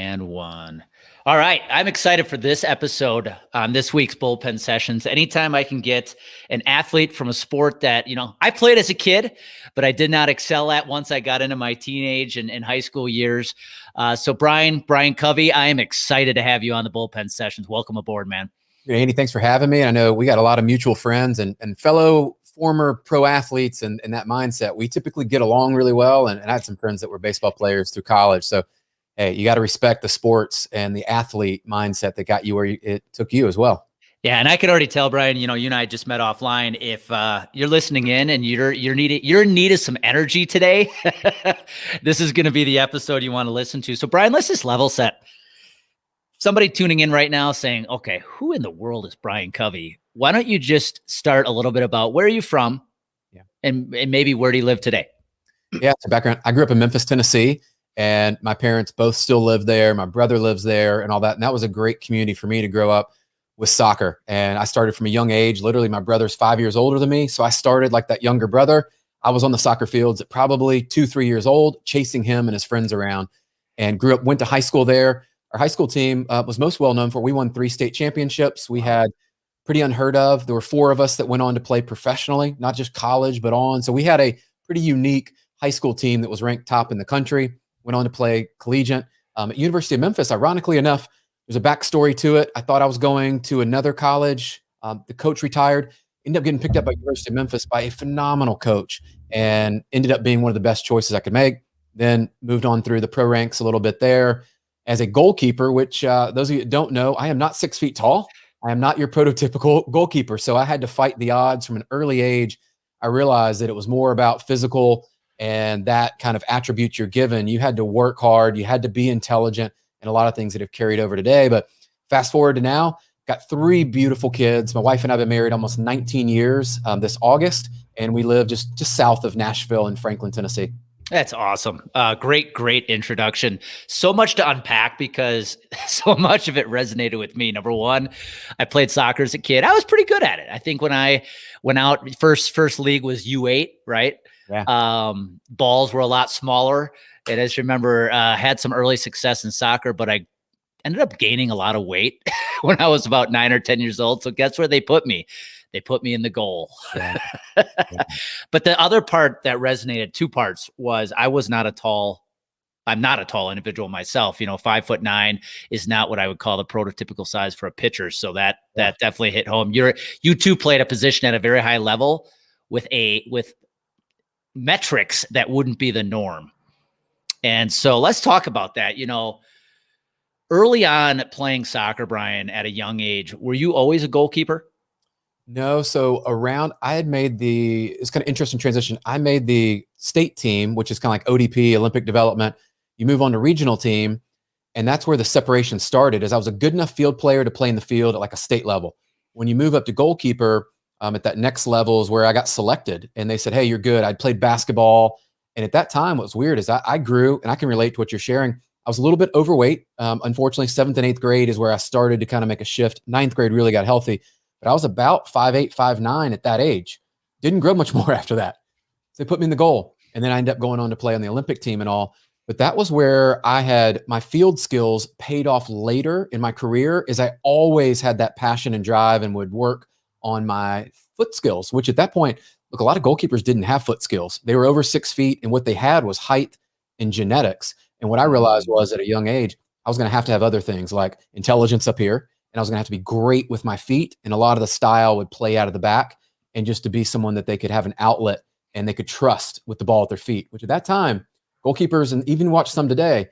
And one. All right. I'm excited for this episode on this week's bullpen sessions. Anytime I can get an athlete from a sport that, I played as a kid, but I did not excel at once I got into my teenage and high school years. So Brian Covey, I am excited to have you on the bullpen sessions. Welcome aboard, man. Andy, thanks for having me. I know we got a lot of mutual friends and fellow former pro athletes and that mindset. We typically get along really well. And I had some friends that were baseball players through college. So, hey, you got to respect the sports and the athlete mindset that got you where it took you as well. Yeah, and I could already tell, Brian, you and I just met offline. If you're listening in and you're in need of some energy today, this is going to be the episode you want to listen to. So, Brian, let's just level set. Somebody tuning in right now saying, okay, who in the world is Brian Covey? Why don't you just start a little bit about where are you from and maybe where do you live today? Yeah, so background, I grew up in Memphis, Tennessee. And my parents both still live there. My brother lives there and all that. And that was a great community for me to grow up with soccer. And I started from a young age. Literally, my brother's 5 years older than me. So I started like that younger brother. I was on the soccer fields at probably 2-3 years old, chasing him and his friends around, and went to high school there. Our high school team was most well known for, we won 3 state championships. We had pretty unheard of. There were 4 of us that went on to play professionally, not just college, but on. So we had a pretty unique high school team that was ranked top in the country. Went on to play collegiate at University of Memphis. Ironically enough, there's a backstory to it. I thought I was going to another college. The coach retired, ended up getting picked up by University of Memphis by a phenomenal coach and ended up being one of the best choices I could make. Then moved on through the pro ranks a little bit there as a goalkeeper, which those of you that don't know, I am not 6 feet tall. I am not your prototypical goalkeeper. So I had to fight the odds from an early age. I realized that it was more about physical and that kind of attribute you're given. You had to work hard, you had to be intelligent, and a lot of things that have carried over today. But fast forward to now, got 3 beautiful kids. My wife and I have been married almost 19 years this August, and we live just south of Nashville in Franklin, Tennessee. That's awesome. Great introduction. So much to unpack because so much of it resonated with me. Number one, I played soccer as a kid. I was pretty good at it. I think when I went out, first league was U8, right? Yeah. Balls were a lot smaller. And as you remember, had some early success in soccer, but I ended up gaining a lot of weight when I was about 9 or 10 years old. So guess where they put me? They put me in the goal. Yeah. Yeah. But the other part that resonated, 2 parts, was I'm not a tall individual myself. 5'9" is not what I would call the prototypical size for a pitcher. So that definitely hit home. You too played a position at a very high level with metrics that wouldn't be the norm. And so let's talk about that. Early on playing soccer, Brian, at a young age, were you always a goalkeeper? No. So I had made it's kind of interesting transition. I made the state team, which is kind of like ODP, Olympic development. You move on to regional team. And that's where the separation started, as I was a good enough field player to play in the field at like a state level. When you move up to goalkeeper, at that next level is where I got selected, and they said, hey, you're good. I'd played basketball. And at that time, what was weird is I grew, and I can relate to what you're sharing. I was a little bit overweight. Unfortunately, 7th and 8th grade is where I started to kind of make a shift. 9th grade really got healthy, but I was about 5'8", 5'9" at that age. Didn't grow much more after that. So they put me in the goal, and then I ended up going on to play on the Olympic team and all. But that was where I had my field skills paid off later in my career, is I always had that passion and drive and would work on my foot skills, which at that point, look, a lot of goalkeepers didn't have foot skills. They were over 6 feet, and what they had was height and genetics. And what I realized was at a young age, I was going to have other things like intelligence up here, and I was going to have to be great with my feet. And a lot of the style would play out of the back, and just to be someone that they could have an outlet and they could trust with the ball at their feet, which at that time, goalkeepers, and even watch some today,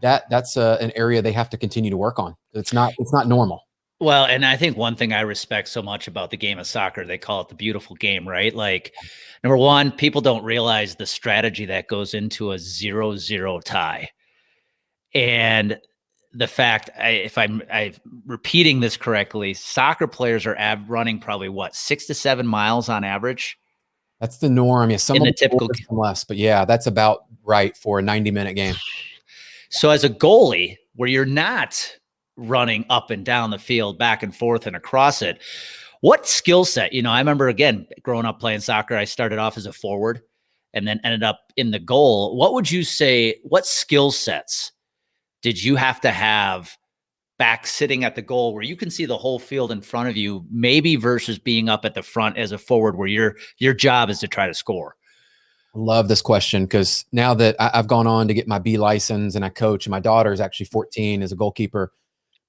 that's an area they have to continue to work on. It's not normal. Well, and I think one thing I respect so much about the game of soccer, they call it the beautiful game, right? Like, number one, people don't realize the strategy that goes into a 0-0 tie. And the fact, if I'm repeating this correctly, soccer players are running probably 6 to 7 miles on average. That's the norm. Yeah, some in the typical less, but yeah, that's about right for a 90-minute game. So as a goalie, where you're not running up and down the field, back and forth and across it, what skill set? I remember, again, growing up playing soccer, I started off as a forward and then ended up in the goal. What would you say, what skill sets did you have to have back sitting at the goal where you can see the whole field in front of you, maybe versus being up at the front as a forward where your job is to try to score? Love this question, because now that I've gone on to get my B license and I coach, and my daughter is actually 14 as a goalkeeper,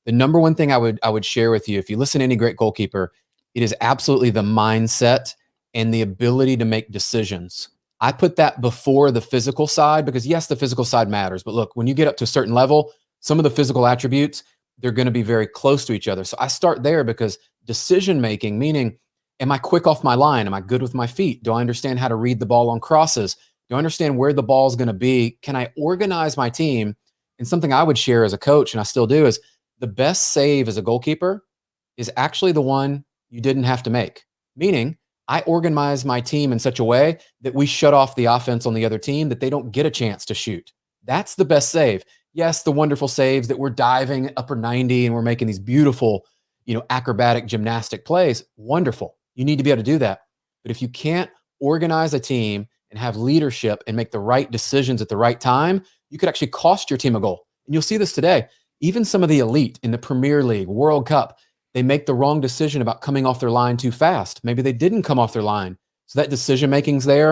the number one thing I would share with you, if you listen to any great goalkeeper, it is absolutely the mindset and the ability to make decisions. I put that before the physical side, because yes, the physical side matters, but look, when you get up to a certain level, some of the physical attributes, they're going to be very close to each other. So I start there, because decision making, meaning, am I quick off my line? Am I good with my feet? Do I understand how to read the ball on crosses? Do I understand where the ball is going to be? Can I organize my team? And something I would share as a coach, and I still do, is the best save as a goalkeeper is actually the one you didn't have to make. Meaning, I organize my team in such a way that we shut off the offense on the other team, that they don't get a chance to shoot. That's the best save. Yes, the wonderful saves that we're diving upper 90 and we're making these beautiful, acrobatic gymnastic plays. Wonderful. You need to be able to do that. But if you can't organize a team and have leadership and make the right decisions at the right time, you could actually cost your team a goal. And you'll see this today. Even some of the elite in the Premier League, World Cup, they make the wrong decision about coming off their line too fast. Maybe they didn't come off their line. So that decision making's there.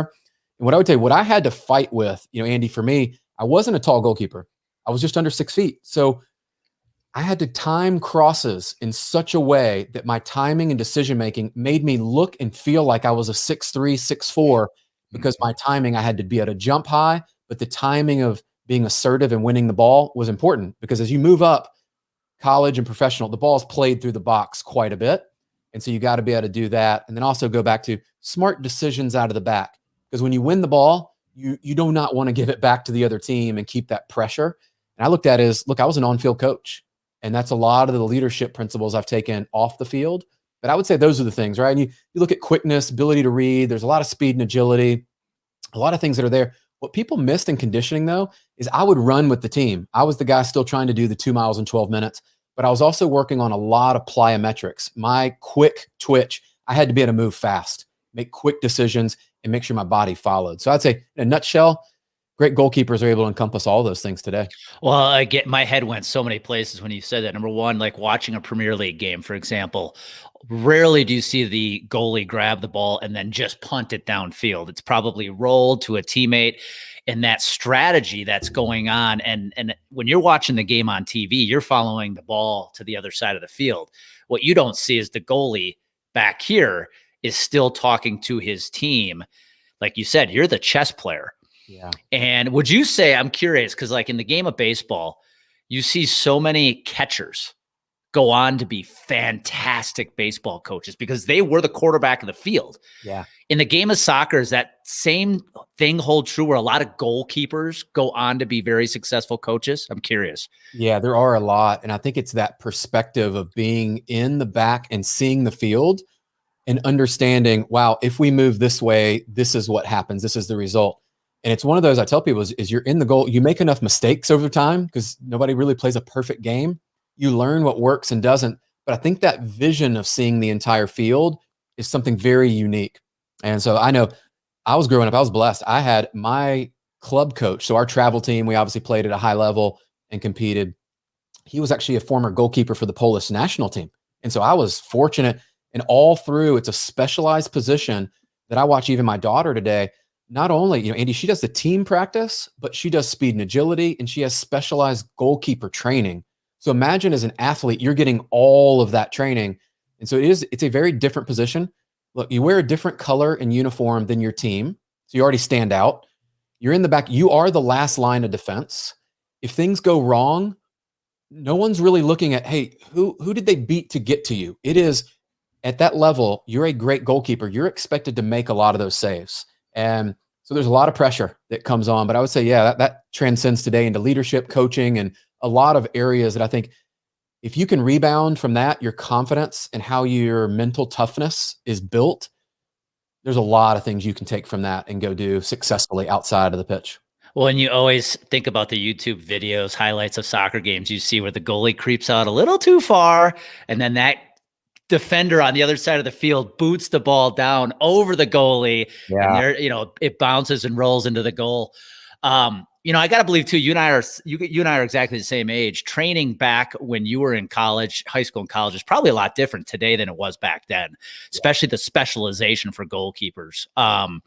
And what I would tell you, what I had to fight with, Andy, for me, I wasn't a tall goalkeeper. I was just under 6 feet. So I had to time crosses in such a way that my timing and decision making made me look and feel like I was a 6'3", 6'4", because my timing, I had to be able to jump high, but the timing of being assertive and winning the ball was important, because as you move up, college and professional, the ball's played through the box quite a bit. And so you got to be able to do that. And then also go back to smart decisions out of the back, because when you win the ball, you do not want to give it back to the other team and keep that pressure. And I looked at it as, look, I was an on-field coach. And that's a lot of the leadership principles I've taken off the field. But I would say those are the things, right? And you look at quickness, ability to read, there's a lot of speed and agility, a lot of things that are there. What people missed in conditioning, though, is I would run with the team. I was the guy still trying to do the 2 miles in 12 minutes, but I was also working on a lot of plyometrics. My quick twitch, I had to be able to move fast, make quick decisions, and make sure my body followed. So I'd say, in a nutshell, great goalkeepers are able to encompass all those things today. Well, my head went so many places when you said that. Number one, like watching a Premier League game, for example, rarely do you see the goalie grab the ball and then just punt it downfield. It's probably rolled to a teammate, and that strategy that's going on. And when you're watching the game on TV, you're following the ball to the other side of the field. What you don't see is the goalie back here is still talking to his team. Like you said, you're the chess player. Yeah. And would you say, I'm curious, because like in the game of baseball, you see so many catchers go on to be fantastic baseball coaches because they were the quarterback of the field. Yeah. In the game of soccer, is that same thing hold true where a lot of goalkeepers go on to be very successful coaches? I'm curious. Yeah, there are a lot. And I think it's that perspective of being in the back and seeing the field and understanding, wow, if we move this way, this is what happens. This is the result. And it's one of those I tell people is you're in the goal. You make enough mistakes over time because nobody really plays a perfect game. You learn what works and doesn't. But I think that vision of seeing the entire field is something very unique. And so I know I was growing up, I was blessed. I had my club coach. So our travel team, we obviously played at a high level and competed. He was actually a former goalkeeper for the Polish national team. And so I was fortunate, and all through, it's a specialized position that I watch even my daughter today. Not only, Andy, she does the team practice, but she does speed and agility, and she has specialized goalkeeper training. So imagine as an athlete, you're getting all of that training. And so it's a very different position. Look, you wear a different color and uniform than your team. So you already stand out. You're in the back. You are the last line of defense. If things go wrong, no one's really looking at, hey, who did they beat to get to you? It is at that level, you're a great goalkeeper. You're expected to make a lot of those saves. And so there's a lot of pressure that comes on, but I would say, yeah, that transcends today into leadership, coaching, and a lot of areas that I think if you can rebound from that, your confidence and how your mental toughness is built, there's a lot of things you can take from that and go do successfully outside of the pitch. Well, and you always think about the YouTube videos, highlights of soccer games, you see where the goalie creeps out a little too far, and then that defender on the other side of the field boots the ball down over the goalie. Yeah. And there, it bounces and rolls into the goal. I got to believe too, you and I are exactly the same age. Training back when you were in college, high school and college is probably a lot different today than it was back then, especially the specialization for goalkeepers. I'm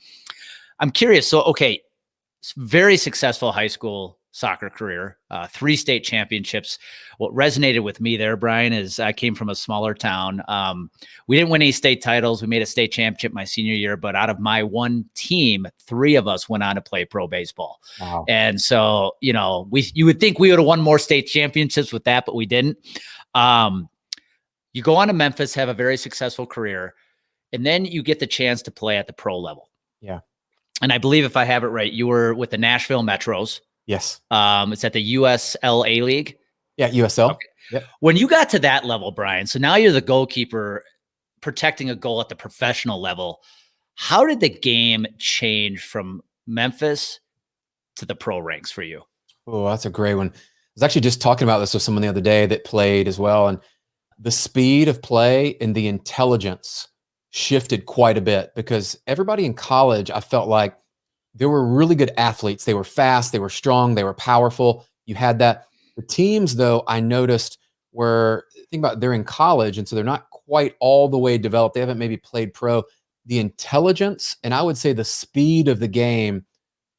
curious. So, okay, very successful high school soccer career, 3 state championships. What resonated with me there, Brian, is I came from a smaller town. We didn't win any state titles. We made a state championship my senior year, but out of my one team, 3 of us went on to play pro baseball. Wow. And so, you would think we would have won more state championships with that, but we didn't. You go on to Memphis, have a very successful career, and then you get the chance to play at the pro level. Yeah. And I believe if I have it right, you were with the Nashville Metros. Yes. It's at the USLA League. Yeah, USL. Okay. Yep. When you got to that level, Brian, so now you're the goalkeeper protecting a goal at the professional level. How did the game change from Memphis to the pro ranks for you? Oh, that's a great one. I was actually just talking about this with someone the other day that played as well. And the speed of play and the intelligence shifted quite a bit, because everybody in college, I felt like they were really good athletes. They were fast, they were strong, they were powerful. You had that. The teams, though, I noticed think about, they're in college, and so they're not quite all the way developed. They haven't maybe played pro. The intelligence, and I would say the speed of the game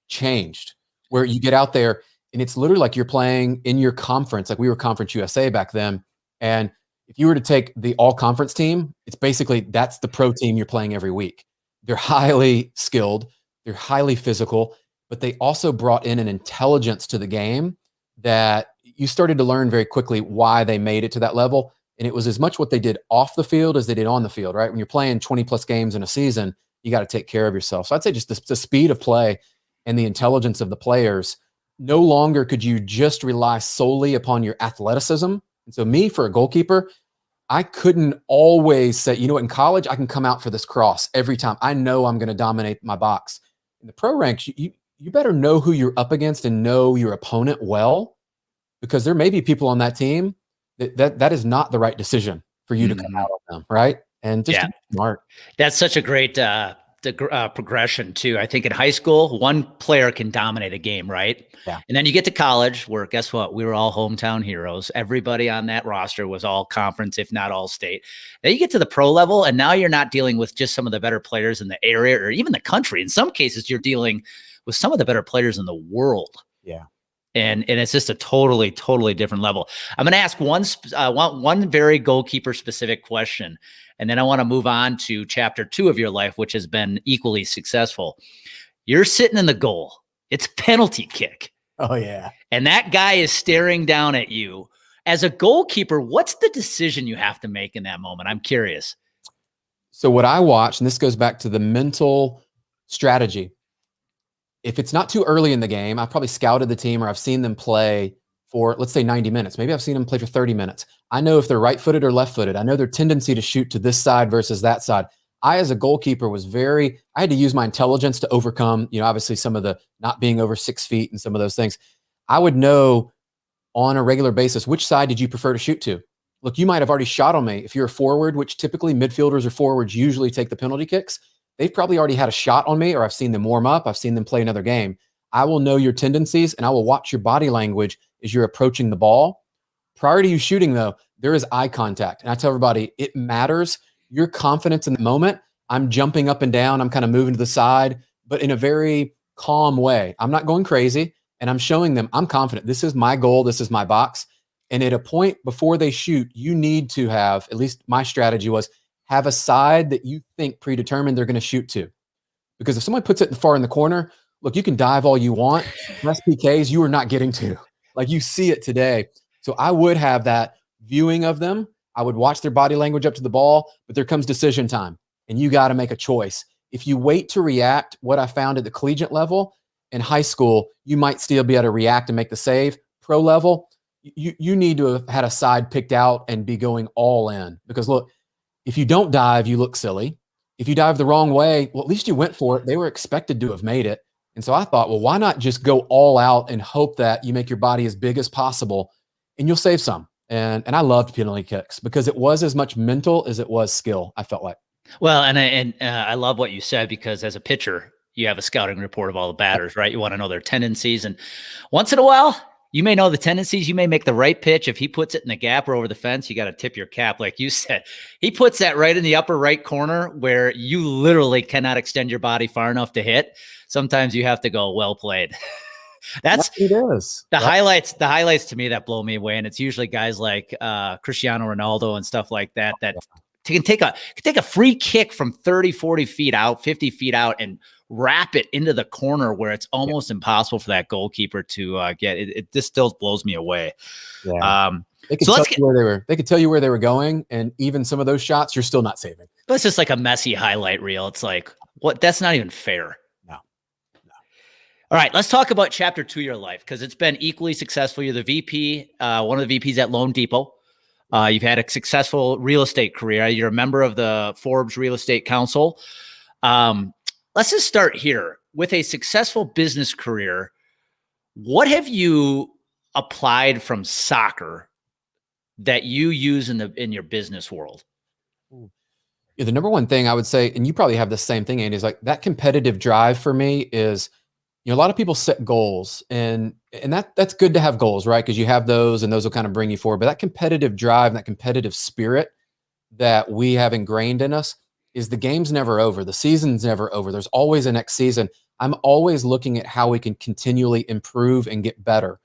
changed, where you get out there and it's literally like you're playing in your conference. Like we were Conference USA back then. And if you were to take the all conference team, it's basically, that's the pro team you're playing every week. They're highly skilled. They're highly physical, but they also brought in an intelligence to the game that you started to learn very quickly why they made it to that level. And it was as much what they did off the field as they did on the field, right? When you're playing 20 plus games in a season, you got to take care of yourself. So I'd say just the speed of play and the intelligence of the players. No longer could you just rely solely upon your athleticism. And so me, for a goalkeeper, I couldn't always say, in college, I can come out for this cross every time. I know I'm going to dominate my box. In the pro ranks, you better know who you're up against and know your opponent well, because there may be people on that team that is not the right decision for you to come out of them, right? And just be smart. That's such a great progression too. I think in high school, one player can dominate a game, right? Yeah. And then you get to college, where guess what? We were all hometown heroes. Everybody on that roster was all conference, if not all state. Then you get to the pro level, and now you're not dealing with just some of the better players in the area or even the country. In some cases, you're dealing with some of the better players in the world. Yeah. And it's just a totally, totally different level. I'm going to ask one very goalkeeper specific question, and then I want to move on to chapter 2 of your life, which has been equally successful. You're sitting in the goal. It's a penalty kick. Oh, yeah. And that guy is staring down at you. As a goalkeeper, what's the decision you have to make in that moment? I'm curious. So what I watch, and this goes back to the mental strategy. If it's not too early in the game, I've probably scouted the team, or I've seen them play for, let's say, 90 minutes. Maybe I've seen them play for 30 minutes. I know if they're right-footed or left-footed. I know their tendency to shoot to this side versus that side. I, as a goalkeeper, I had to use my intelligence to overcome, obviously some of the not being over 6 feet and some of those things. I would know on a regular basis, which side did you prefer to shoot to? Look, you might have already shot on me. If you're a forward, which typically midfielders or forwards usually take the penalty kicks, they've probably already had a shot on me, or I've seen them warm up. I've seen them play another game. I will know your tendencies, and I will watch your body language as you're approaching the ball. Prior to you shooting, though, there is eye contact. And I tell everybody, it matters. Your confidence in the moment. I'm jumping up and down. I'm kind of moving to the side, but in a very calm way. I'm not going crazy, and I'm showing them I'm confident. This is my goal. This is my box. And at a point before they shoot, you need to have, at least my strategy was, have a side that you think predetermined they're going to shoot to. Because if someone puts it far in the corner, look, you can dive all you want. SPKs, you are not getting to. Like, you see it today. So I would have that viewing of them. I would watch their body language up to the ball, but there comes decision time, and you got to make a choice. If you wait to react, what I found at the collegiate level, in high school, you might still be able to react and make the save. Pro level, you need to have had a side picked out and be going all in. Because look, if you don't dive, you look silly. If you dive the wrong way, well, at least you went for it. They were expected to have made it. And so I thought, well, why not just go all out and hope that you make your body as big as possible and you'll save some. And I loved penalty kicks because it was as much mental as it was skill, I felt like. Well, and I love what you said, because as a pitcher, you have a scouting report of all the batters, right? You want to know their tendencies. And once in a while, you may know the tendencies. You may make the right pitch. If he puts it in the gap or over the fence, you got to tip your cap. Like you said, he puts that right in the upper right corner where you literally cannot extend your body far enough to hit. Sometimes you have to go, well played. That's it is the highlights. The highlights to me that blow me away, and it's usually guys like Cristiano Ronaldo and stuff like that can take a free kick from 30, 40 feet out, 50 feet out, and wrap it into the corner where it's almost impossible for that goalkeeper to get it. It just still blows me away. Yeah. They could tell you where they were going, and even some of those shots you're still not saving. But it's just like a messy highlight reel. It's like, what? That's not even fair. All right, let's talk about chapter 2 of your life, because it's been equally successful. You're the VP, one of the VPs at loanDepot. You've had a successful real estate career. You're a member of the Forbes Real Estate Council. Let's just start here. With a successful business career, what have you applied from soccer that you use in your business world? Yeah, the number one thing I would say, and you probably have the same thing, Andy, is like that competitive drive for me is, a lot of people set goals, and that's good to have goals, right? Because you have those, and those will kind of bring you forward. But that competitive drive and that competitive spirit that we have ingrained in us is the game's never over. The season's never over. There's always a next season. I'm always looking at how we can continually improve and get better.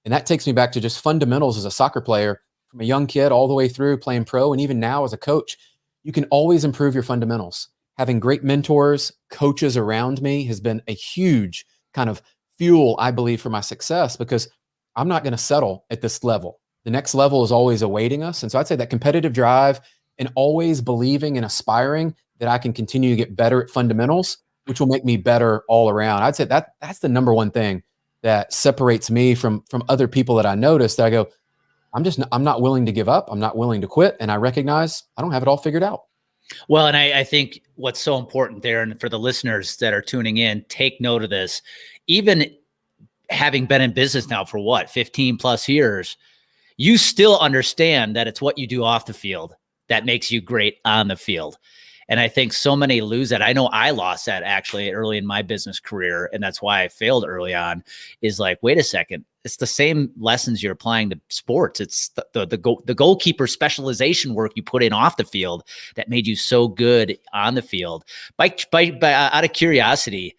And that takes me back to just fundamentals as a soccer player, from a young kid all the way through playing pro, and even now as a coach. You can always improve your fundamentals. Having great mentors, coaches around me has been a huge kind of fuel, I believe, for my success, because I'm not going to settle at this level. The next level is always awaiting us. And so I'd say that competitive drive and always believing and aspiring that I can continue to get better at fundamentals, which will make me better all around. I'd say that's the number one thing that separates me from other people that I notice, that I go, I'm not willing to give up. I'm not willing to quit. And I recognize I don't have it all figured out. Well, and I think what's so important there, and for the listeners that are tuning in, take note of this. Even having been in business now for 15 plus years, you still understand that it's what you do off the field that makes you great on the field. And I think so many lose that. I know I lost that actually early in my business career, and that's why I failed early on, is like, wait a second, it's the same lessons you're applying to sports. It's the goalkeeper specialization work you put in off the field that made you so good on the field. By out of curiosity,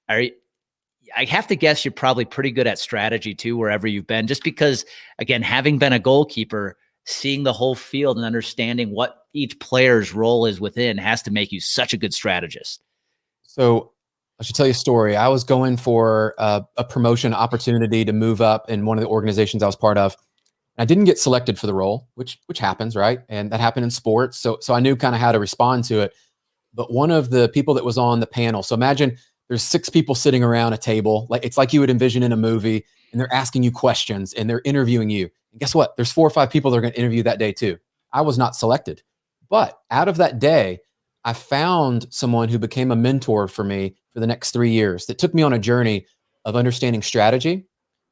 I have to guess you're probably pretty good at strategy too, wherever you've been, just because, again, having been a goalkeeper, seeing the whole field and understanding what each player's role is within has to make you such a good strategist. So I should tell you a story. I was going for a promotion opportunity to move up in one of the organizations I was part of. I didn't get selected for the role, which happens, right? And that happened in sports. So I knew kind of how to respond to it. But one of the people that was on the panel, so imagine there's 6 people sitting around a table, like it's like you would envision in a movie, and they're asking you questions and they're interviewing you. And guess what? There's 4 or 5 people that are going to interview that day too. I was not selected. But out of that day, I found someone who became a mentor for me for the next 3 years that took me on a journey of understanding strategy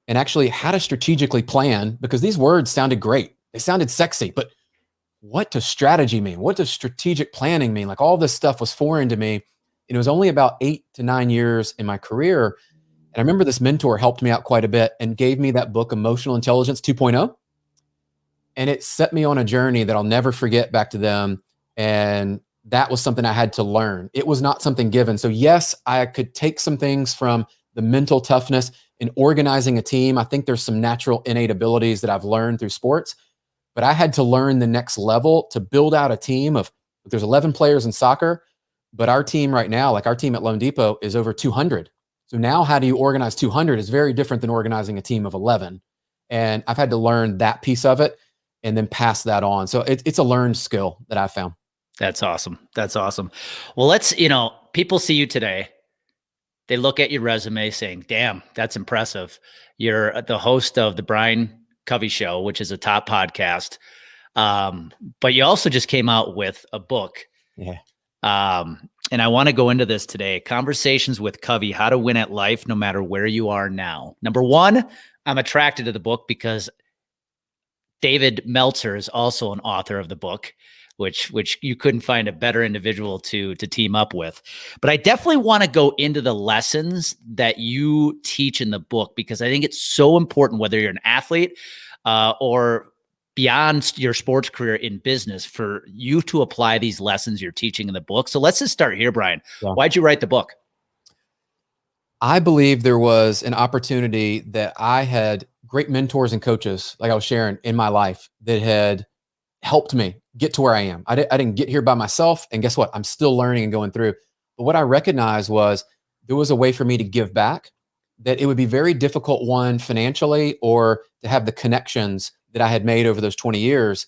and actually how to strategically plan, because these words sounded great. They sounded sexy, but what does strategy mean? What does strategic planning mean? Like, all this stuff was foreign to me. And it was only about 8 to 9 years in my career. And I remember this mentor helped me out quite a bit and gave me that book, Emotional Intelligence 2.0. And it set me on a journey that I'll never forget back to them. And that was something I had to learn. It was not something given. So yes, I could take some things from the mental toughness in organizing a team. I think there's some natural innate abilities that I've learned through sports, but I had to learn the next level to build out a team of, there's 11 players in soccer, but our team right now, like our team at loanDepot, is over 200. So now how do you organize 200 is very different than organizing a team of 11. And I've had to learn that piece of it and then pass that on. So it's a learned skill that I found. That's awesome. That's awesome. Well, people see you today. They look at your resume saying, damn, that's impressive. You're the host of the Brian Covey Show, which is a top podcast. But you also just came out with a book. Yeah. And I want to go into this today. Conversations with Covey, How to Win at Life, No Matter Where You Are Now. Number one, I'm attracted to the book because David Meltzer is also an author of the book. which you couldn't find a better individual to team up with. But I definitely want to go into the lessons that you teach in the book, because I think it's so important, whether you're an athlete or beyond your sports career in business, for you to apply these lessons you're teaching in the book. So let's just start here, Brian. Yeah. Why'd you write the book? I believe there was an opportunity that I had great mentors and coaches, like I was sharing, in my life that had helped me get to where I am. I didn't get here by myself. And guess what? I'm still learning and going through. But what I recognized was there was a way for me to give back, that it would be very difficult, one, financially, or to have the connections that I had made over those 20 years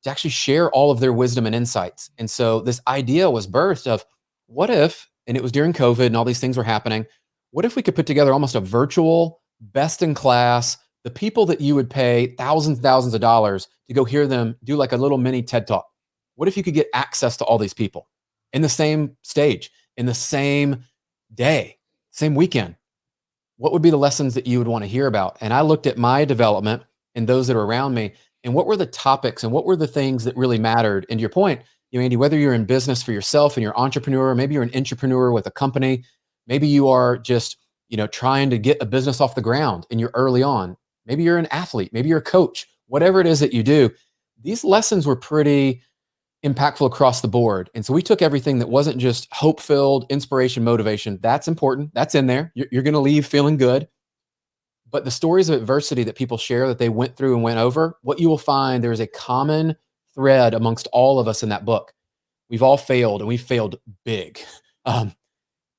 to actually share all of their wisdom and insights. And so this idea was birthed of, what if, and it was during COVID and all these things were happening, what if we could put together almost a virtual, best in class, the people that you would pay thousands of dollars to go hear them do like a little mini TED Talk? What if you could get access to all these people in the same stage, in the same day, same weekend? What would be the lessons that you would want to hear about? And I looked at my development and those that are around me, and what were the topics and what were the things that really mattered? And to your point, Andy, whether you're in business for yourself and you're an entrepreneur, maybe you're an entrepreneur with a company, maybe you are just, trying to get a business off the ground and you're early on. Maybe you're an athlete, maybe you're a coach, whatever it is that you do. These lessons were pretty impactful across the board. And so we took everything that wasn't just hope-filled, inspiration, motivation. That's important. That's in there. You're going to leave feeling good. But the stories of adversity that people share that they went through and went over, what you will find, there's a common thread amongst all of us in that book. We've all failed, and we failed big.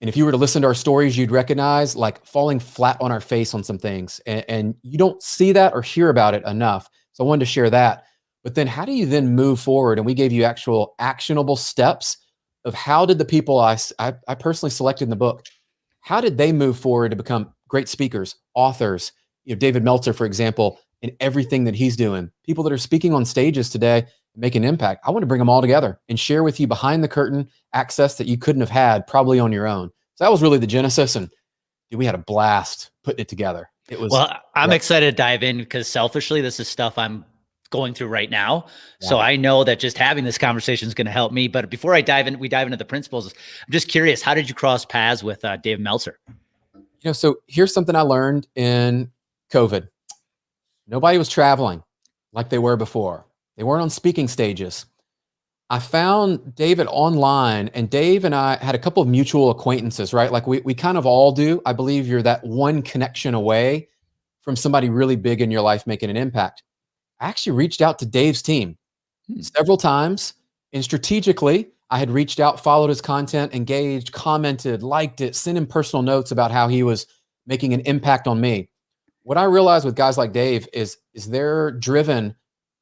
And if you were to listen to our stories, you'd recognize like falling flat on our face on some things. And you don't see that or hear about it enough. So I wanted to share that. But then how do you then move forward? And we gave you actual actionable steps of how did the people I personally selected in the book, how did they move forward to become great speakers, authors? David Meltzer, for example, in everything that he's doing, people that are speaking on stages today, make an impact. I want to bring them all together and share with you behind the curtain access that you couldn't have had probably on your own. So that was really the genesis. And we had a blast putting it together. It was, well, I'm excited to dive in, because selfishly, this is stuff I'm going through right now. Yeah. So I know that just having this conversation is going to help me. But before we dive into the principles, I'm just curious, how did you cross paths with Dave Meltzer? So here's something I learned in COVID. Nobody was traveling like they were before. They weren't on speaking stages. I found David online, and Dave and I had a couple of mutual acquaintances, right? Like we kind of all do. I believe you're that one connection away from somebody really big in your life making an impact. I actually reached out to Dave's team several times, and strategically, I had reached out, followed his content, engaged, commented, liked it, sent him personal notes about how he was making an impact on me. What I realized with guys like Dave is they're driven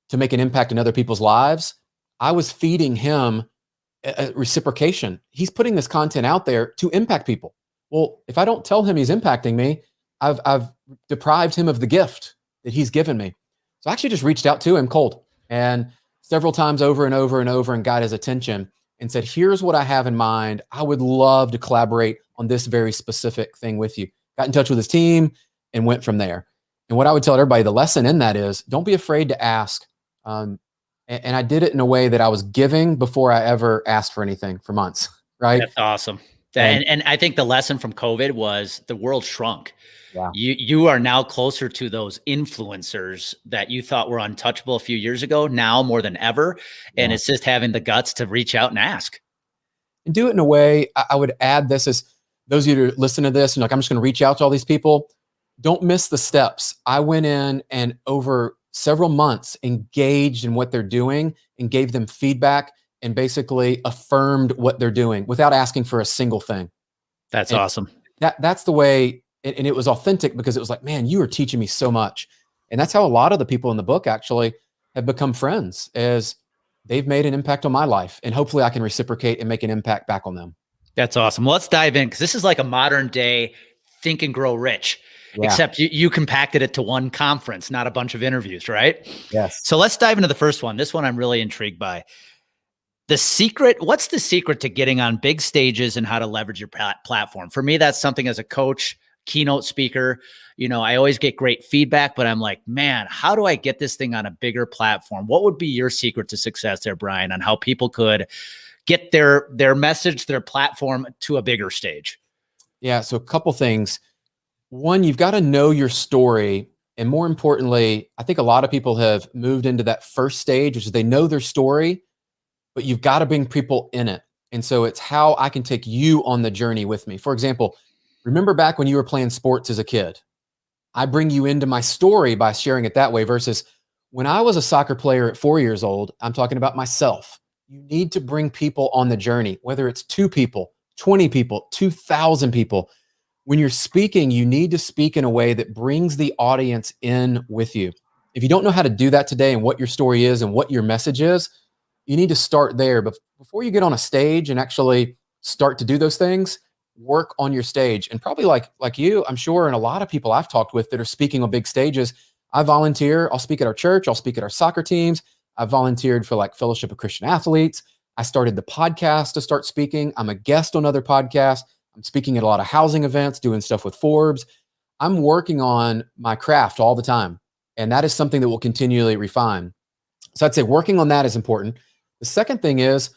to make an impact in other people's lives. I was feeding him a reciprocation. He's putting this content out there to impact people. Well, if I don't tell him he's impacting me, I've deprived him of the gift that he's given me. So I actually just reached out to him cold, and several times over and over and over, and got his attention and said, here's what I have in mind. I would love to collaborate on this very specific thing with you. Got in touch with his team and went from there. And what I would tell everybody, the lesson in that is, don't be afraid to ask. And I did it in a way that I was giving before I ever asked for anything for months, right? That's awesome. And I think the lesson from COVID was the world shrunk. Yeah. You are now closer to those influencers that you thought were untouchable a few years ago, now more than ever. And it's just having the guts to reach out and ask. And do it in a way, I would add this, as those of you who listen to this and like, I'm just going to reach out to all these people. Don't miss the steps. I went in and over several months engaged in what they're doing and gave them feedback and basically affirmed what they're doing without asking for a single thing. That's awesome. That's the way. And it was authentic, because it was like, man, you are teaching me so much. And that's how a lot of the people in the book actually have become friends, as they've made an impact on my life. And hopefully I can reciprocate and make an impact back on them. That's awesome. Well, let's dive in, because this is like a modern day Think and Grow Rich, except you compacted it to one conference, not a bunch of interviews, right? Yes. So let's dive into the first one. This one I'm really intrigued by. What's the secret to getting on big stages and how to leverage your platform? For me, that's something as a coach, keynote speaker. I always get great feedback, but I'm like, man, how do I get this thing on a bigger platform? What would be your secret to success there, Brian, on how people could get their message, their platform to a bigger stage? Yeah. So a couple things. One, you've got to know your story. And more importantly, I think a lot of people have moved into that first stage, which is they know their story, but you've got to bring people in it. And so it's how I can take you on the journey with me. For example, remember back when you were playing sports as a kid? I bring you into my story by sharing it that way versus when I was a soccer player at 4 years old, I'm talking about myself. You need to bring people on the journey, whether it's 2 people, 20 people, 2,000 people. When you're speaking, you need to speak in a way that brings the audience in with you. If you don't know how to do that today and what your story is and what your message is, you need to start there. But before you get on a stage and actually start to do those things, work on your stage. And probably like you, I'm sure, and a lot of people I've talked with that are speaking on big stages, I volunteer. I'll speak at our church. I'll speak at our soccer teams. I've volunteered for like Fellowship of Christian Athletes. I started the podcast to start speaking. I'm a guest on other podcasts. I'm speaking at a lot of housing events, doing stuff with Forbes. I'm working on my craft all the time. And that is something that will continually refine. So I'd say working on that is important. The second thing is,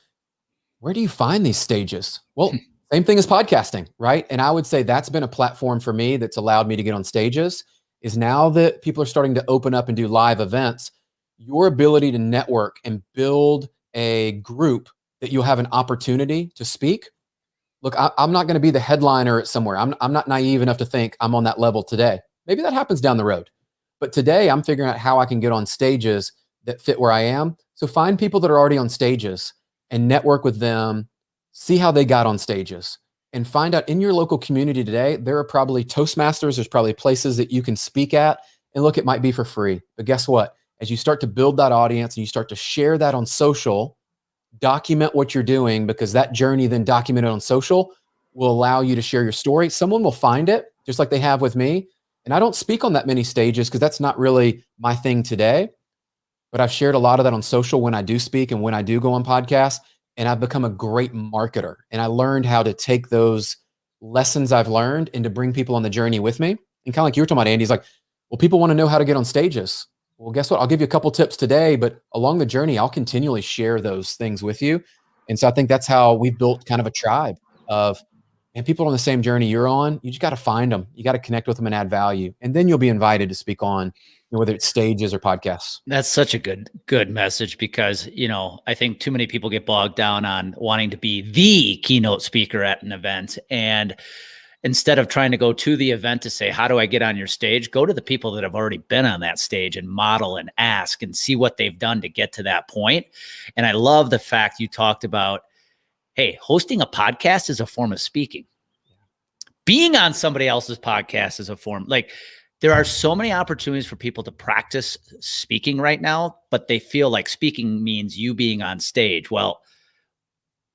where do you find these stages? Well, same thing as podcasting, right? And I would say that's been a platform for me that's allowed me to get on stages, is now that people are starting to open up and do live events, your ability to network and build a group that you'll have an opportunity to speak. Look, I'm not going to be the headliner at somewhere. I'm not naive enough to think I'm on that level today. Maybe that happens down the road. But today I'm figuring out how I can get on stages that fit where I am. So find people that are already on stages and network with them, see how they got on stages, and find out in your local community today, there are probably Toastmasters, there's probably places that you can speak at, and look, it might be for free. But guess what? As you start to build that audience and you start to share that on social, document what you're doing, because that journey then documented on social will allow you to share your story. Someone will find it, just like they have with me. And I don't speak on that many stages because that's not really my thing today. But I've shared a lot of that on social when I do speak and when I do go on podcasts. And I've become a great marketer. And I learned how to take those lessons I've learned and to bring people on the journey with me. And kind of like you were talking about, Andy, it's like, well, people want to know how to get on stages. Well, guess what? I'll give you a couple tips today, but along the journey, I'll continually share those things with you. And so I think that's how we've built kind of a tribe of, and people on the same journey you're on. You just got to find them. You got to connect with them and add value. And then you'll be invited to speak on, whether it's stages or podcasts. That's such a good message because, I think too many people get bogged down on wanting to be the keynote speaker at an event. And instead of trying to go to the event to say, how do I get on your stage? Go to the people that have already been on that stage and model and ask and see what they've done to get to that point. And I love the fact you talked about, hey, hosting a podcast is a form of speaking. Being on somebody else's podcast is a form. Like, there are so many opportunities for people to practice speaking right now, but they feel like speaking means you being on stage. Well,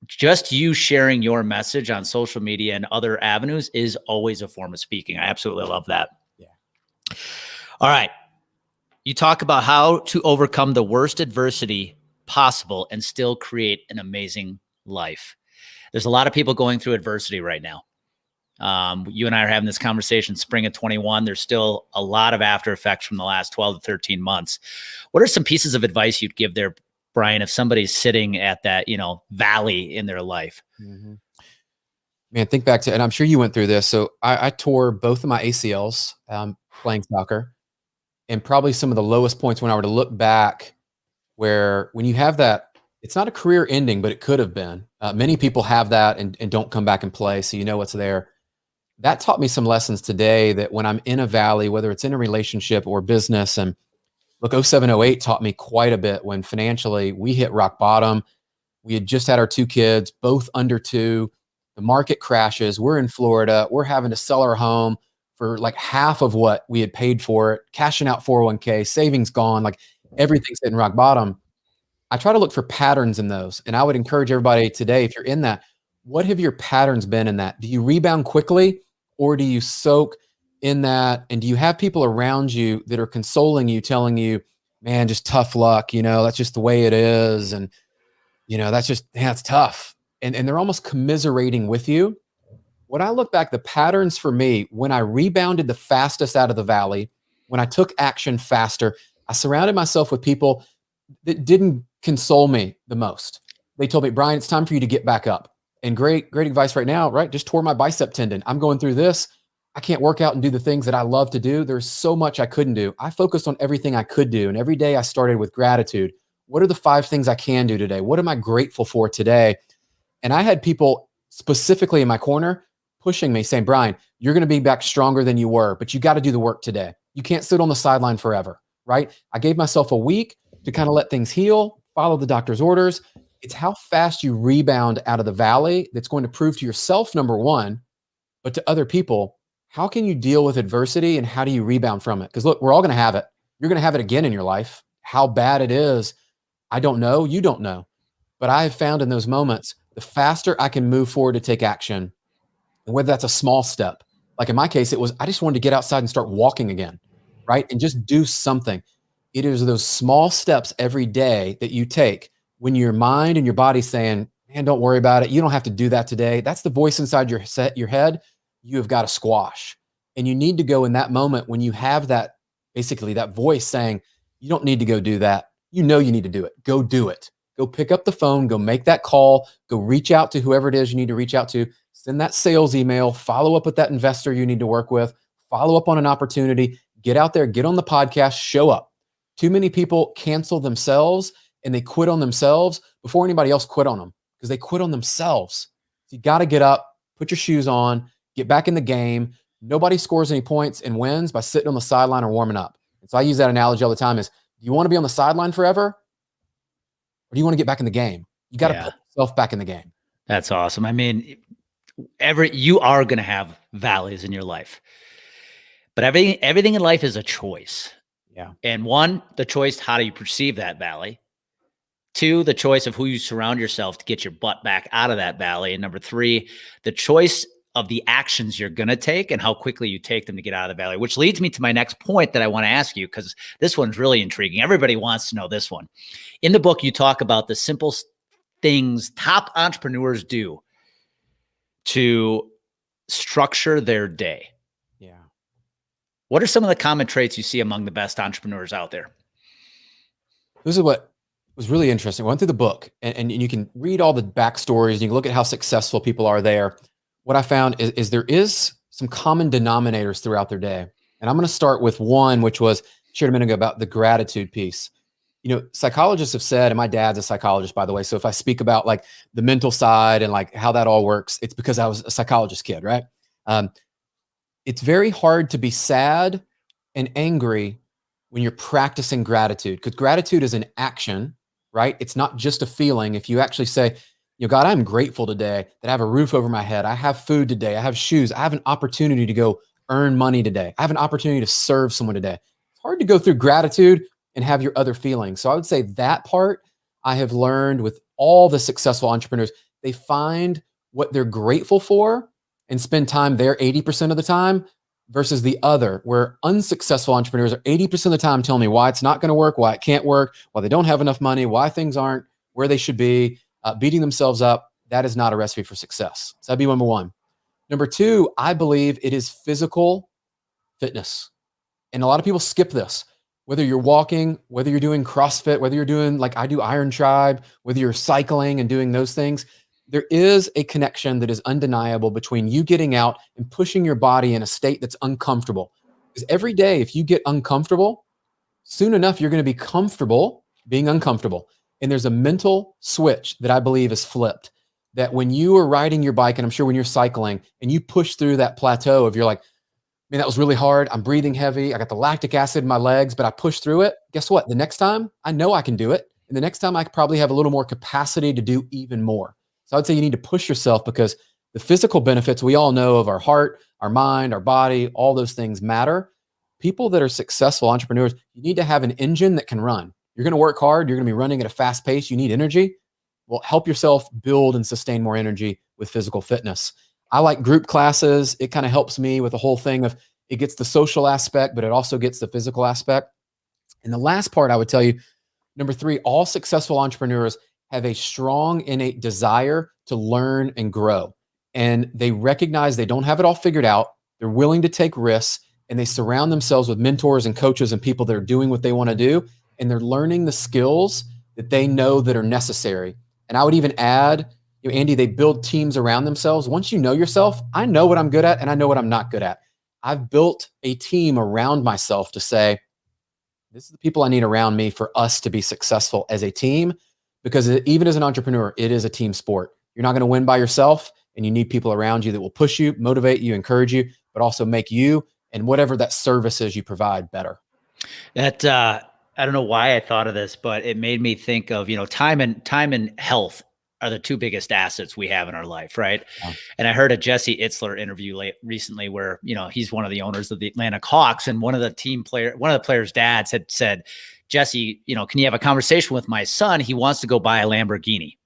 just you sharing your message on social media and other avenues is always a form of speaking. I absolutely love that. Yeah. All right. You talk about how to overcome the worst adversity possible and still create an amazing life. There's a lot of people going through adversity right now. You and I are having this conversation spring of 21. There's still a lot of after effects from the last 12 to 13 months. What are some pieces of advice you'd give there, Brian, if somebody's sitting at that, valley in their life? Mm-hmm. Man, think back to, and I'm sure you went through this. So I tore both of my ACLs playing soccer, and probably some of the lowest points when I were to look back, where when you have that, it's not a career ending, but it could have been. Many people have that and don't come back and play. So you know what's there. That taught me some lessons today that when I'm in a valley, whether it's in a relationship or business, and look, 07, 08 taught me quite a bit when financially we hit rock bottom. We had just had our 2 kids, both under 2. The market crashes. We're in Florida. We're having to sell our home for like half of what we had paid for it, cashing out 401k, savings gone, like everything's hitting rock bottom. I try to look for patterns in those. And I would encourage everybody today, if you're in that, what have your patterns been in that? Do you rebound quickly, or do you soak in that? And do you have people around you that are consoling you, telling you, man, just tough luck, that's just the way it is. And, that's just, it's tough. And they're almost commiserating with you. When I look back, the patterns for me, when I rebounded the fastest out of the valley, when I took action faster, I surrounded myself with people that didn't console me the most. They told me, Brian, it's time for you to get back up. And great advice right now, right? Just tore my bicep tendon. I'm going through this. I can't work out and do the things that I love to do. There's so much I couldn't do. I focused on everything I could do. And every day I started with gratitude. What are the 5 things I can do today? What am I grateful for today? And I had people specifically in my corner pushing me, saying, Brian, you're going to be back stronger than you were, but you got to do the work today. You can't sit on the sideline forever, right? I gave myself a week to kind of let things heal, follow the doctor's orders. It's how fast you rebound out of the valley that's going to prove to yourself, number one, but to other people, how can you deal with adversity and how do you rebound from it? Because look, we're all going to have it. You're going to have it again in your life. How bad it is, I don't know. You don't know. But I have found in those moments, the faster I can move forward to take action, and whether that's a small step, like in my case, it was, I just wanted to get outside and start walking again, right? And just do something. It is those small steps every day that you take when your mind and your body's saying, man, don't worry about it. You don't have to do that today. That's the voice inside your head. You have got to squash. And you need to go in that moment when you have that, basically that voice saying, you don't need to go do that. You know, you need to do it. Go do it. Go pick up the phone, go make that call, go reach out to whoever it is you need to reach out to, send that sales email, follow up with that investor you need to work with, follow up on an opportunity, get out there, get on the podcast, show up. Too many people cancel themselves and they quit on themselves before anybody else quit on them because they quit on themselves. So you got to get up, put your shoes on, get back in the game. Nobody scores any points and wins by sitting on the sideline or warming up. And so I use that analogy all the time is, do you want to be on the sideline forever? Or do you want to get back in the game? You got to put yourself back in the game. That's awesome. I mean, you are going to have valleys in your life, but everything in life is a choice. Yeah. And one, the choice, how do you perceive that valley? 2, the choice of who you surround yourself to get your butt back out of that valley. And number 3, the choice of the actions you're going to take and how quickly you take them to get out of the valley, which leads me to my next point that I want to ask you, because this one's really intriguing. Everybody wants to know this one. In the book, you talk about the simple things top entrepreneurs do to structure their day. Yeah. What are some of the common traits you see among the best entrepreneurs out there? This is what was really interesting. I went through the book and you can read all the backstories. You can look at how successful people are there. What I found is there is some common denominators throughout their day. And I'm going to start with one, which was shared a minute ago about the gratitude piece. You know, psychologists have said, and my dad's a psychologist, by the way. So if I speak about like the mental side and like how that all works, it's because I was a psychologist kid, right? It's very hard to be sad and angry when you're practicing gratitude, because gratitude is an action, right? It's not just a feeling. If you actually say, you know, God, I'm grateful today that I have a roof over my head. I have food today. I have shoes. I have an opportunity to go earn money today. I have an opportunity to serve someone today. It's hard to go through gratitude and have your other feelings. So I would say that part I have learned with all the successful entrepreneurs. They find what they're grateful for and spend time there 80% of the time versus the other, where unsuccessful entrepreneurs are 80% of the time telling me why it's not going to work, why it can't work, why they don't have enough money, why things aren't where they should be. Beating themselves up, that is not a recipe for success. So that'd be number 1. Number 2, I believe it is physical fitness. And a lot of people skip this. Whether you're walking, whether you're doing CrossFit, whether you're doing like I do Iron Tribe, whether you're cycling and doing those things, there is a connection that is undeniable between you getting out and pushing your body in a state that's uncomfortable. Because every day, if you get uncomfortable, soon enough, you're going to be comfortable being uncomfortable. And there's a mental switch that I believe is flipped, that when you are riding your bike, and I'm sure when you're cycling and you push through that plateau of you're like, man, that was really hard. I'm breathing heavy. I got the lactic acid in my legs, but I pushed through it. Guess what? The next time I know I can do it. And the next time I probably have a little more capacity to do even more. So I'd say you need to push yourself, because the physical benefits we all know of our heart, our mind, our body, all those things matter. People that are successful entrepreneurs, you need to have an engine that can run. You're going to work hard. You're going to be running at a fast pace. You need energy. Well, help yourself build and sustain more energy with physical fitness. I like group classes. It kind of helps me with the whole thing of it gets the social aspect, but it also gets the physical aspect. And the last part I would tell you, number 3, all successful entrepreneurs have a strong innate desire to learn and grow. and they recognize they don't have it all figured out. They're willing to take risks, and they surround themselves with mentors and coaches and people that are doing what they want to do. And they're learning the skills that they know that are necessary. And I would even add, Andy, they build teams around themselves. Once you know yourself, I know what I'm good at and I know what I'm not good at. I've built a team around myself to say, this is the people I need around me for us to be successful as a team, because even as an entrepreneur, it is a team sport. You're not going to win by yourself, and you need people around you that will push you, motivate you, encourage you, but also make you and whatever that service is you provide better. That, I don't know why I thought of this, but it made me think of, time and health are the two biggest assets we have in our life. Right. Yeah. And I heard a Jesse Itzler interview recently where, he's one of the owners of the Atlanta Hawks, and one of the players' dads had said, Jesse, can you have a conversation with my son? He wants to go buy a Lamborghini.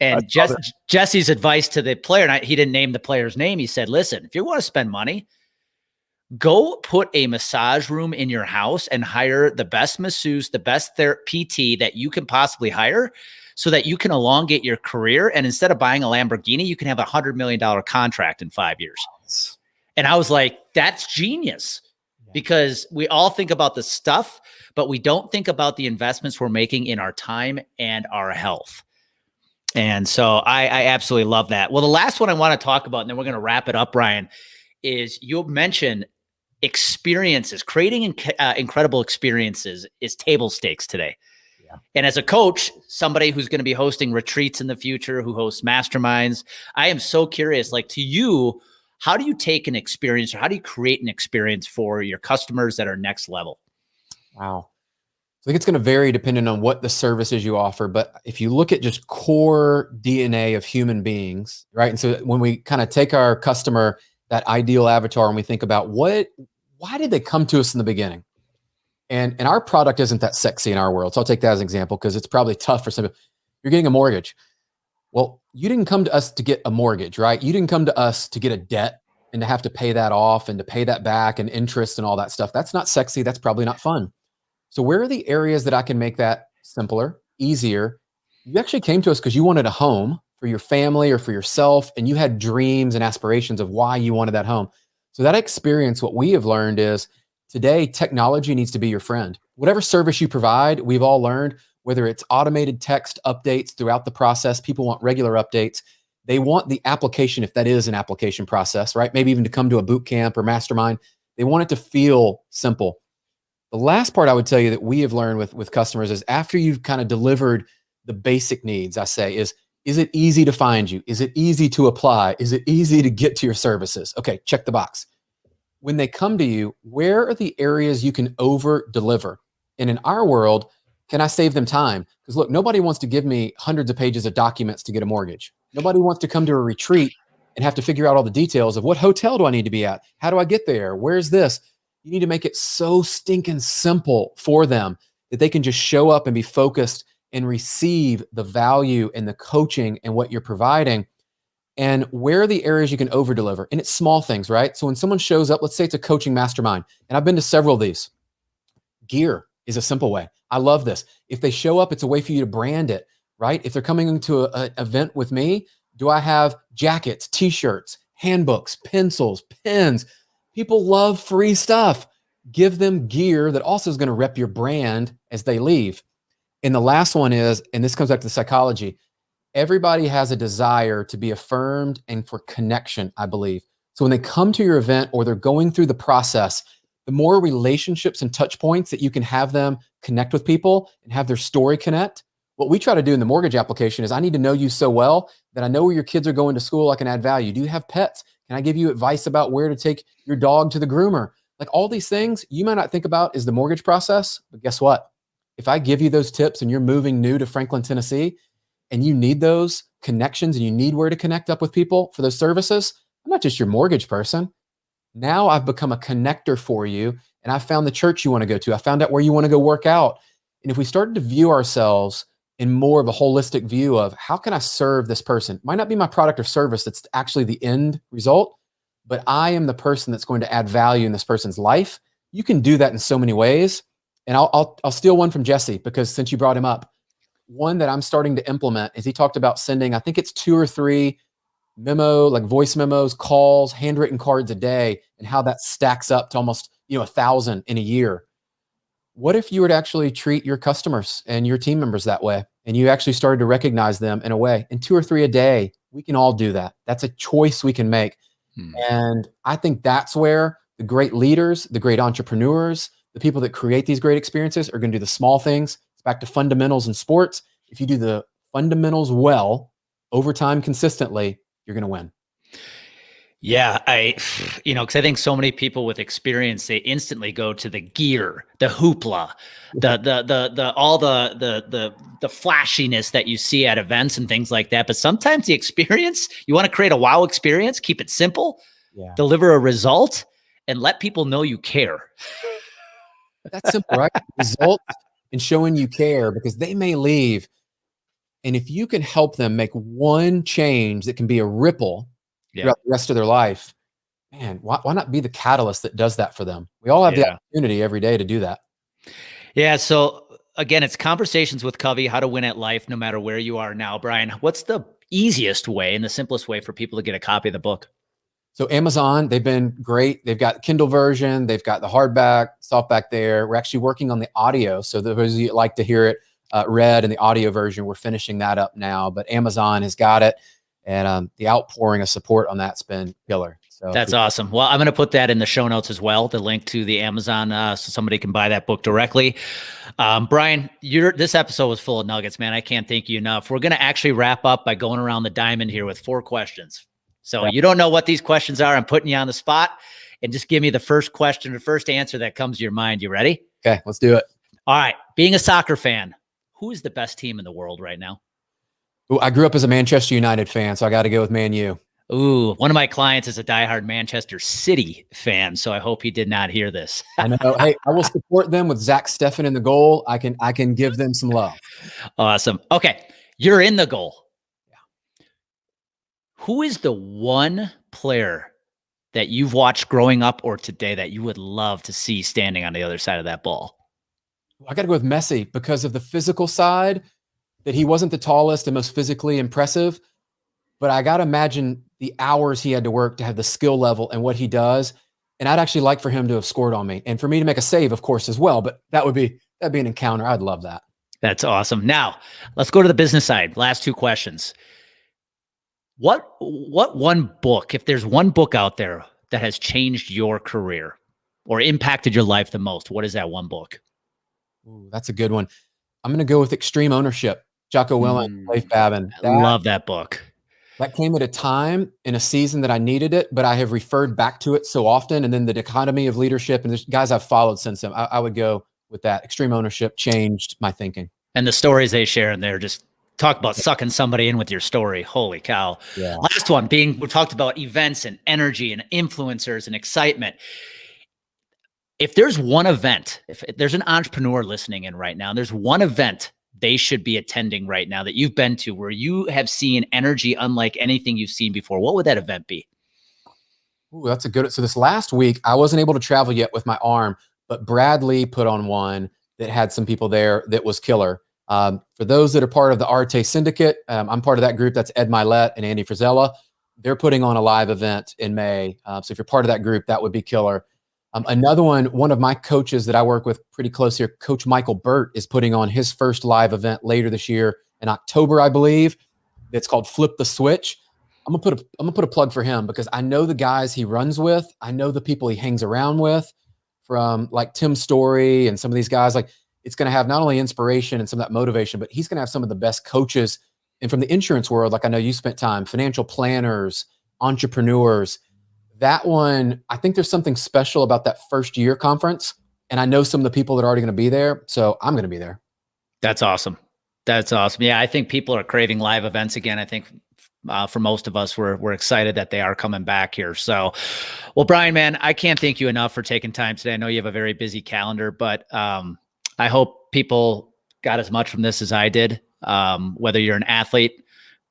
And Jesse's advice to the player, and he didn't name the player's name. He said, listen, if you want to spend money, go put a massage room in your house and hire the best masseuse, the best PT that you can possibly hire, so that you can elongate your career. And instead of buying a Lamborghini, you can have $100 million contract in 5 years. And I was like, that's genius, because we all think about the stuff, but we don't think about the investments we're making in our time and our health. And so I absolutely love that. Well, the last one I want to talk about, and then we're going to wrap it up, Brian, is you mentioned experiences. Creating incredible experiences is table stakes today. Yeah. And as a coach, somebody who's going to be hosting retreats in the future, who hosts masterminds, I am so curious, like, to you, how do you take an experience, or how do you create an experience for your customers that are next level? Wow. I think it's going to vary depending on what the services you offer. But if you look at just core DNA of human beings, right? And so when we kind of take our customer, that ideal avatar, and we think about why did they come to us in the beginning? And our product isn't that sexy in our world. So I'll take that as an example, because it's probably tough for some people. You're getting a mortgage. Well, you didn't come to us to get a mortgage, right? You didn't come to us to get a debt and to have to pay that off and to pay that back and interest and all that stuff. That's not sexy. That's probably not fun. So where are the areas that I can make that simpler, easier? You actually came to us because you wanted a home for your family or for yourself, and you had dreams and aspirations of why you wanted that home. So that experience, what we have learned is today, technology needs to be your friend. Whatever service you provide, we've all learned, whether it's automated text updates throughout the process, people want regular updates. They want the application, if that is an application process, right? Maybe even to come to a boot camp or mastermind. They want it to feel simple. The last part I would tell you that we have learned with customers is, after you've kind of delivered the basic needs, I say, is it easy to find you? Is it easy to apply? Is it easy to get to your services? Okay, check the box. When they come to you, where are the areas you can over deliver? And in our world, can I save them time? Because look, nobody wants to give me hundreds of pages of documents to get a mortgage. Nobody wants to come to a retreat and have to figure out all the details of what hotel do I need to be at? How do I get there? Where's this? You need to make it so stinking simple for them that they can just show up and be focused and receive the value and the coaching and what you're providing. And where are the areas you can over deliver? And it's small things, right? So when someone shows up, let's say it's a coaching mastermind, and I've been to several of these. Gear is a simple way. I love this. If they show up, it's a way for you to brand it, right? If they're coming into an event with me, do I have jackets, t-shirts, handbooks, pencils, pens? People love free stuff. Give them gear that also is going to rep your brand as they leave. And the last one is, and this comes back to the psychology, everybody has a desire to be affirmed and for connection, I believe. So when they come to your event or they're going through the process, the more relationships and touch points that you can have them connect with people and have their story connect. What we try to do in the mortgage application is, I need to know you so well that I know where your kids are going to school. I can add value. Do you have pets? Can I give you advice about where to take your dog to the groomer? Like, all these things you might not think about is the mortgage process, but guess what? If I give you those tips and you're moving new to Franklin, Tennessee, and you need those connections and you need where to connect up with people for those services, I'm not just your mortgage person. Now I've become a connector for you, and I found the church you want to go to. I found out where you want to go work out. And if we started to view ourselves in more of a holistic view of, how can I serve this person? It might not be my product or service that's actually the end result, but I am the person that's going to add value in this person's life. You can do that in so many ways. And I'll steal one from Jesse, because since you brought him up, one that I'm starting to implement is, he talked about sending, I think it's 2 or 3 like voice memos, calls, handwritten cards a day, and how that stacks up to almost, 1,000 in a year. What if you were to actually treat your customers and your team members that way, and you actually started to recognize them in a way? And 2 or 3 a day, we can all do that. That's a choice we can make. And I think that's where the great leaders, the great entrepreneurs, the people that create these great experiences are going to do the small things. It's back to fundamentals in sports. If you do the fundamentals well, over time, consistently, you're going to win. Yeah, because I think so many people with experience, they instantly go to the gear, the hoopla, all the flashiness that you see at events and things like that. But sometimes the experience, you want to create a wow experience, keep it simple, deliver a result, and let people know you care. That's simple, right? Results and showing you care, because they may leave. And if you can help them make one change that can be a ripple throughout the rest of their life, man, why not be the catalyst that does that for them? We all have the opportunity every day to do that. Yeah. So again, it's Conversations with Covey, how to win at life, no matter where you are now. Brian, what's the easiest way and the simplest way for people to get a copy of the book? So Amazon, they've been great. They've got Kindle version. They've got the hardback, softback there. We're actually working on the audio. So those of you that like to hear it read in the audio version, we're finishing that up now. But Amazon has got it. And the outpouring of support on that's been killer. So that's awesome. Well, I'm going to put that in the show notes as well, the link to the Amazon, so somebody can buy that book directly. Brian, this episode was full of nuggets, man. I can't thank you enough. We're going to actually wrap up by going around the diamond here with 4 questions. So you don't know what these questions are. I'm putting you on the spot, and just give me the first question, the first answer that comes to your mind. You ready? Okay, let's do it. All right. Being a soccer fan, who is the best team in the world right now? Ooh, I grew up as a Manchester United fan, so I got to go with Man U. Ooh, one of my clients is a diehard Manchester City fan, so I hope he did not hear this. I know. Hey, I will support them with Zach Steffen in the goal. I can give them some love. Awesome. Okay, you're in the goal. Yeah. Who is the one player that you've watched growing up or today that you would love to see standing on the other side of that ball? I got to go with Messi because of the physical side, that he wasn't the tallest and most physically impressive, but I got to imagine the hours he had to work to have the skill level and what he does. And I'd actually like for him to have scored on me and for me to make a save, of course, as well. But that'd be an encounter. I'd love that. That's awesome. Now let's go to the business side. Last 2 questions. What one book, if there's one book out there that has changed your career or impacted your life the most, what is that one book? Ooh, that's a good one. I'm going to go with Extreme Ownership. Jocko Willink, Leif Babin. I love that book. That came at a time in a season that I needed it, but I have referred back to it so often. And then the dichotomy of leadership, and there's guys I've followed since then. I would go with that. Extreme Ownership changed my thinking. And the stories they share in there, just talk about sucking somebody in with your story. Holy cow. Yeah. Last one we talked about events and energy and influencers and excitement. If there's one event, if there's an entrepreneur listening in right now, and there's one event they should be attending right now that you've been to where you have seen energy unlike anything you've seen before, what would that event be? Ooh, that's a good. So this last week, I wasn't able to travel yet with my arm, but Bradley put on one that had some people there that was killer. For those that are part of the Arte Syndicate, I'm part of that group. That's Ed Milet and Andy Frizella. They're putting on a live event in May. So if you're part of that group, that would be killer. Another one of my coaches that I work with pretty close here, Coach Michael Burt, is putting on his first live event later this year in October, I believe. It's called Flip the Switch. I'm gonna put a plug for him because I know the guys he runs with. I know the people he hangs around with, from like Tim Story and some of these guys. Like, it's going to have not only inspiration and some of that motivation, but he's going to have some of the best coaches. And from the insurance world, like I know you spent time, financial planners, entrepreneurs. That one, I think there's something special about that first year conference. And I know some of the people that are already going to be there. So I'm going to be there. That's awesome. That's awesome. Yeah, I think people are craving live events again. I think for most of us, we're excited that they are coming back here. So, well, Brian, man, I can't thank you enough for taking time today. I know you have a very busy calendar, but I hope people got as much from this as I did. Whether you're an athlete,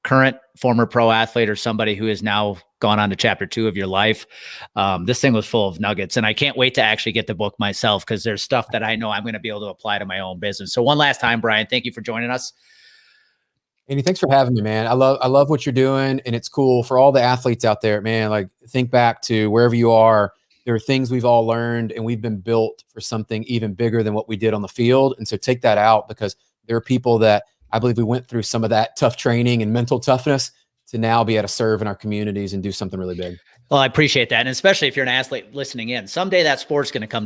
current, former pro athlete, or somebody who has now gone on to chapter 2 of your life. This thing was full of nuggets, and I can't wait to actually get the book myself because there's stuff that I know I'm going to be able to apply to my own business. So one last time, Brian, thank you for joining us. Andy, thanks for having me, man. I love what you're doing, and it's cool for all the athletes out there, man. Like, think back to wherever you are. There are things we've all learned, and we've been built for something even bigger than what we did on the field. And so take that out, because there are people that I believe we went through some of that tough training and mental toughness to now be able to serve in our communities and do something really big. Well, I appreciate that. And especially if you're an athlete listening in, someday that sport's going to come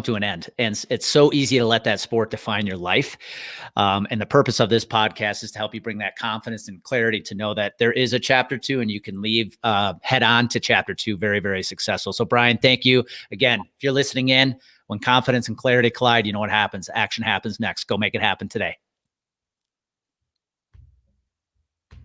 to an end. And it's so easy to let that sport define your life. And the purpose of this podcast is to help you bring that confidence and clarity to know that there is a chapter 2, and you can leave, head on to chapter 2 very, very successful. So Brian, thank you again. If you're listening in, when confidence and clarity collide, you know what happens. Action happens next. Go make it happen today.